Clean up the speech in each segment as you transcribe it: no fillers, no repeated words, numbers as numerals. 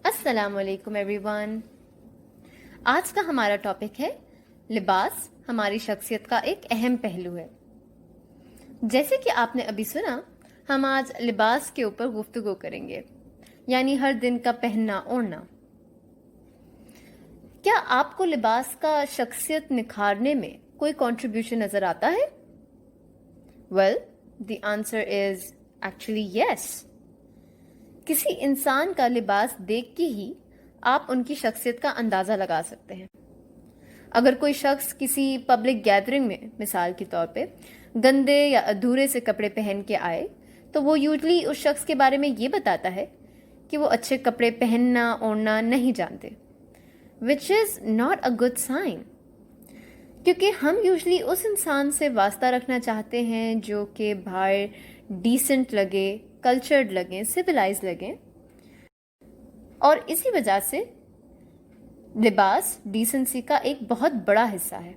السلام علیکم every one. آج کا ہمارا ٹاپک ہے لباس ہماری شخصیت کا ایک اہم پہلو ہے. جیسے کہ آپ نے ابھی سنا، ہم آج لباس کے اوپر گفتگو کریں گے، یعنی ہر دن کا پہننا اوڑھنا. کیا آپ کو لباس کا شخصیت نکھارنے میں کوئی کنٹریبیوشن نظر آتا ہے؟ Well the answer is actually yes. کسی انسان کا لباس دیکھ کے ہی آپ ان کی شخصیت کا اندازہ لگا سکتے ہیں. اگر کوئی شخص کسی پبلک گیدرنگ میں مثال کے طور پہ گندے یا ادھورے سے کپڑے پہن کے آئے تو وہ یوزلی اس شخص کے بارے میں یہ بتاتا ہے کہ وہ اچھے کپڑے پہننا اوڑھنا نہیں جانتے، which is not a good sign. کیونکہ ہم یوزلی اس انسان سے واسطہ رکھنا چاہتے ہیں جو کہ باہر ڈیسنٹ لگے، کلچرڈ لگیں، سویلائز لگیں، اور اسی وجہ سے لباس ڈیسنسی کا ایک بہت بڑا حصہ ہے.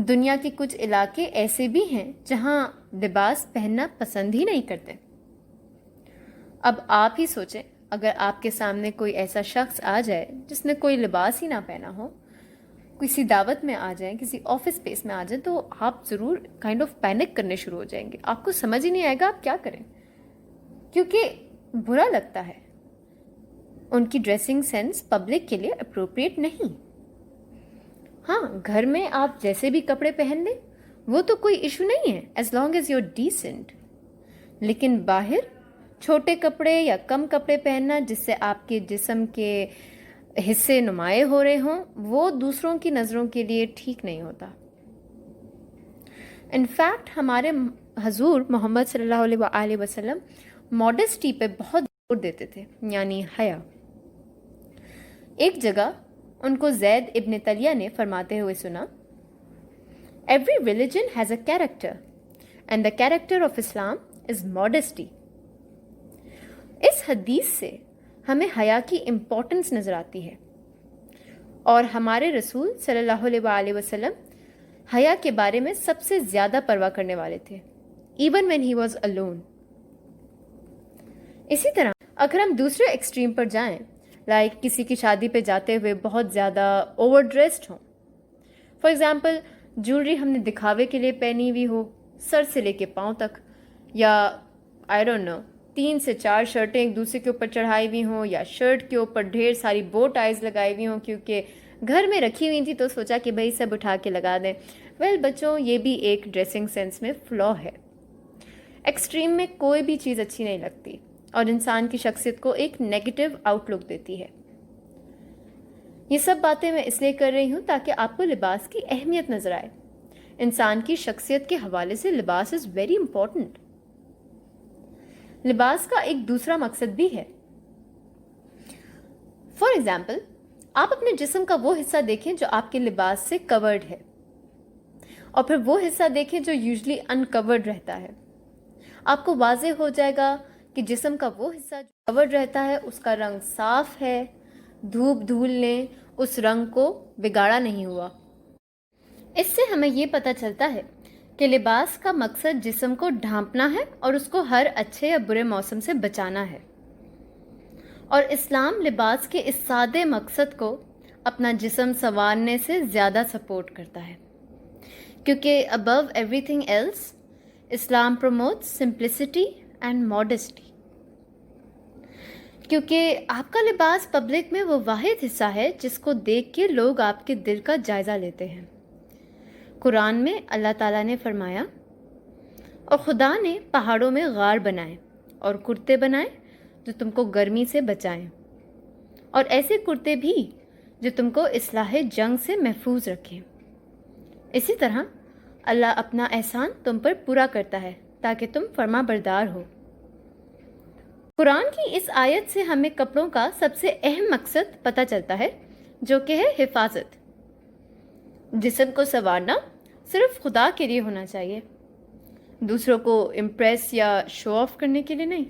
دنیا کے کچھ علاقے ایسے بھی ہیں جہاں لباس پہننا پسند ہی نہیں کرتے. اب آپ ہی سوچیں، اگر آپ کے سامنے کوئی ایسا شخص آ جائے جس نے کوئی لباس ہی نہ پہنا ہو، کسی دعوت میں آ جائیں، کسی آفس اسپیس میں آ جائیں، تو آپ ضرور کائنڈ آف پینک کرنے شروع ہو جائیں گے. آپ کو سمجھ ہی نہیں آئے گا آپ کیا کریں، کیونکہ برا لگتا ہے. ان کی ڈریسنگ سینس پبلک کے لیے اپروپریٹ نہیں. ہاں، گھر میں آپ جیسے بھی کپڑے پہن لیں وہ تو کوئی ایشو نہیں ہے as long as you decent. لیکن باہر چھوٹے کپڑے یا کم کپڑے پہننا جس سے آپ کے جسم کے حصے نمایاں ہو رہے ہوں، وہ دوسروں کی نظروں کے لیے ٹھیک نہیں ہوتا. انفیکٹ ہمارے حضور محمد صلی اللہ علیہ وآلہ وسلم ماڈسٹی پہ بہت زور دیتے تھے، یعنی حیا. ایک جگہ ان کو زید ابن طلیہ نے فرماتے ہوئے سنا، every religion has a character and the character of Islam is modesty. اس حدیث سے ہمیں حیا کی امپورٹنس نظر آتی ہے، اور ہمارے رسول صلی اللہ علیہ وآلہ وسلم حیا کے بارے میں سب سے زیادہ پرواہ کرنے والے تھے، even when he was alone. اسی طرح اگر ہم دوسرے ایکسٹریم پر جائیں، لائک کسی کی شادی پہ جاتے ہوئے بہت زیادہ اوور ڈریسڈ ہوں، فار ایگزامپل جویلری ہم نے دکھاوے کے لیے پہنی ہوئی ہو سر سے لے کے پاؤں تک، یا آئی ڈونٹ نو 3 سے 4 شرٹیں ایک دوسرے کے اوپر چڑھائی ہوئی ہوں، یا شرٹ کے اوپر ڈھیر ساری بو ٹائز لگائی ہوئی ہوں کیونکہ گھر میں رکھی ہوئی تھی تو سوچا کہ بھائی سب اٹھا کے لگا دیں. ویل بچوں، یہ بھی ایک ڈریسنگ سینس میں فلا ہے. ایکسٹریم میں کوئی بھی چیز اچھی نہیں لگتی اور انسان کی شخصیت کو ایک نیگیٹو آؤٹ لک دیتی ہے. یہ سب باتیں میں اس لیے کر رہی ہوں تاکہ آپ کو لباس کی اہمیت نظر آئے. انسان کی شخصیت کے حوالے سے لباس از ویری امپورٹنٹ. لباس کا ایک دوسرا مقصد بھی ہے. فار ایگزامپل آپ اپنے جسم کا وہ حصہ دیکھیں جو آپ کے لباس سے کورڈ ہے، اور پھر وہ حصہ دیکھیں جو یوزلی انکورڈ رہتا ہے. آپ کو واضح ہو جائے گا کہ جسم کا وہ حصہ جو کورڈ رہتا ہے اس کا رنگ صاف ہے، دھوپ دھول نے اس رنگ کو بگاڑا نہیں ہوا. اس سے ہمیں یہ پتہ چلتا ہے کہ لباس کا مقصد جسم کو ڈھانپنا ہے اور اس کو ہر اچھے یا برے موسم سے بچانا ہے. اور اسلام لباس کے اس سادے مقصد کو اپنا جسم سنوارنے سے زیادہ سپورٹ کرتا ہے، کیونکہ above everything else Islam promotes simplicity and modesty. کیونکہ آپ کا لباس پبلک میں وہ واحد حصہ ہے جس کو دیکھ کے لوگ آپ کے دل کا جائزہ لیتے ہیں. قرآن میں اللہ تعالیٰ نے فرمایا، اور خدا نے پہاڑوں میں غار بنائے اور کرتے بنائے جو تم کو گرمی سے بچائیں، اور ایسے کرتے بھی جو تم کو اصلاح جنگ سے محفوظ رکھیں. اسی طرح اللہ اپنا احسان تم پر پورا کرتا ہے تاکہ تم فرما بردار ہو. قرآن کی اس آیت سے ہمیں کپڑوں کا سب سے اہم مقصد پتہ چلتا ہے، جو کہ ہے حفاظت. جسم کو سنوارنا صرف خدا کے لیے ہونا چاہیے، دوسروں کو امپریس یا شو آف کرنے کے لیے نہیں.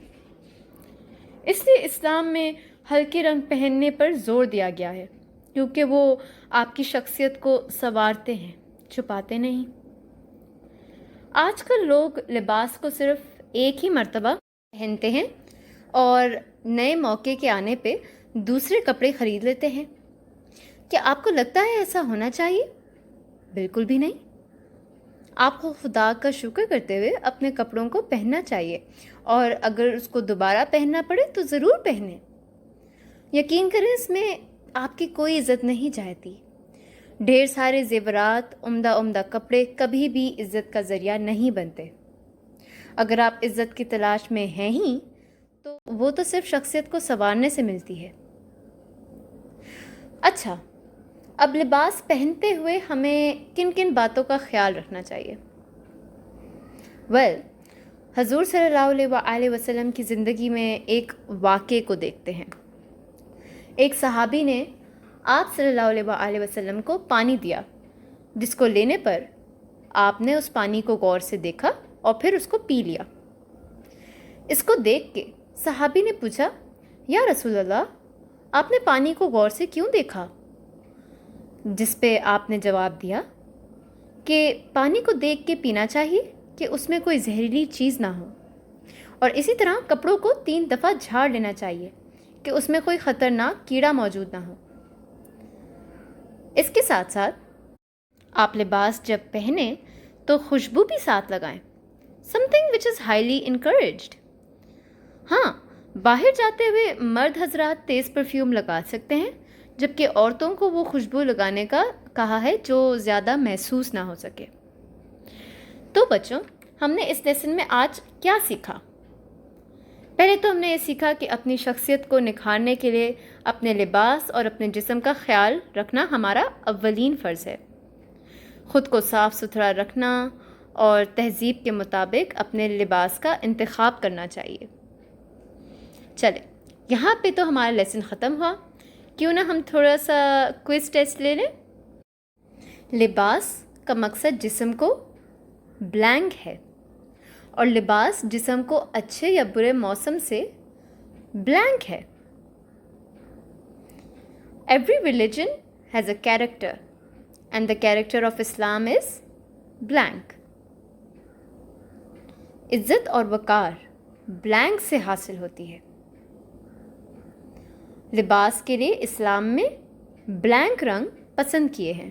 اس لیے اسلام میں ہلکے رنگ پہننے پر زور دیا گیا ہے، کیونکہ وہ آپ کی شخصیت کو سنوارتے ہیں، چھپاتے نہیں. آج کل لوگ لباس کو صرف ایک ہی مرتبہ پہنتے ہیں اور نئے موقع کے آنے پہ دوسرے کپڑے خرید لیتے ہیں۔ کیا آپ کو لگتا ہے ایسا ہونا چاہیے؟ بالکل بھی نہیں۔ آپ کو خدا کا شکر کرتے ہوئے اپنے کپڑوں کو پہننا چاہیے، اور اگر اس کو دوبارہ پہننا پڑے تو ضرور پہنیں۔ یقین کریں اس میں آپ کی کوئی عزت نہیں جاتی۔ ڈھیر سارے زیورات، عمدہ کپڑے کبھی بھی عزت کا ذریعہ نہیں بنتے۔ اگر آپ عزت کی تلاش میں ہیں ہی تو وہ تو صرف شخصیت کو سنوارنے سے ملتی ہے۔ اچھا، اب لباس پہنتے ہوئے ہمیں کن کن باتوں کا خیال رکھنا چاہیے؟ حضور صلی اللہ علیہ وآلہ وسلم کی زندگی میں ایک واقعے کو دیکھتے ہیں۔ ایک صحابی نے آپ صلی اللہ علیہ وآلہ وسلم کو پانی دیا، جس کو لینے پر آپ نے اس پانی کو غور سے دیکھا اور پھر اس کو پی لیا۔ اس کو دیکھ کے صحابی نے پوچھا، یا رسول اللہ، آپ نے پانی کو غور سے کیوں دیکھا؟ جس پہ آپ نے جواب دیا کہ پانی کو دیکھ کے پینا چاہیے کہ اس میں کوئی زہریلی چیز نہ ہو، اور اسی طرح کپڑوں کو 3 دفعہ جھاڑ لینا چاہیے کہ اس میں کوئی خطرناک کیڑا موجود نہ ہو۔ اس کے ساتھ ساتھ آپ لباس جب پہنیں تو خوشبو بھی ساتھ لگائیں، something which is highly encouraged۔ ہاں، باہر جاتے ہوئے مرد حضرات تیز پرفیوم لگا سکتے ہیں، جبکہ عورتوں کو وہ خوشبو لگانے کا کہا ہے جو زیادہ محسوس نہ ہو سکے۔ تو بچوں، ہم نے اس لیسن میں آج کیا سیکھا؟ پہلے تو ہم نے یہ سیکھا کہ اپنی شخصیت کو نکھارنے کے لیے اپنے لباس اور اپنے جسم کا خیال رکھنا ہمارا اولین فرض ہے۔ خود کو صاف ستھرا رکھنا اور تہذیب کے مطابق اپنے لباس کا انتخاب کرنا چاہیے۔ چلے، یہاں پہ تو ہمارا لیسن ختم ہوا، کیوں نہ ہم تھوڑا سا کوئز ٹیسٹ لے لیں۔ لباس کا مقصد جسم کو بلینک ہے، اور لباس جسم کو اچھے یا برے موسم سے بلینک ہے۔ Every religion has a character and the character of Islam is blank۔ عزت اور وقار بلینک سے حاصل ہوتی ہے۔ لباس کے لیے اسلام میں بلینک رنگ پسند کیے ہیں۔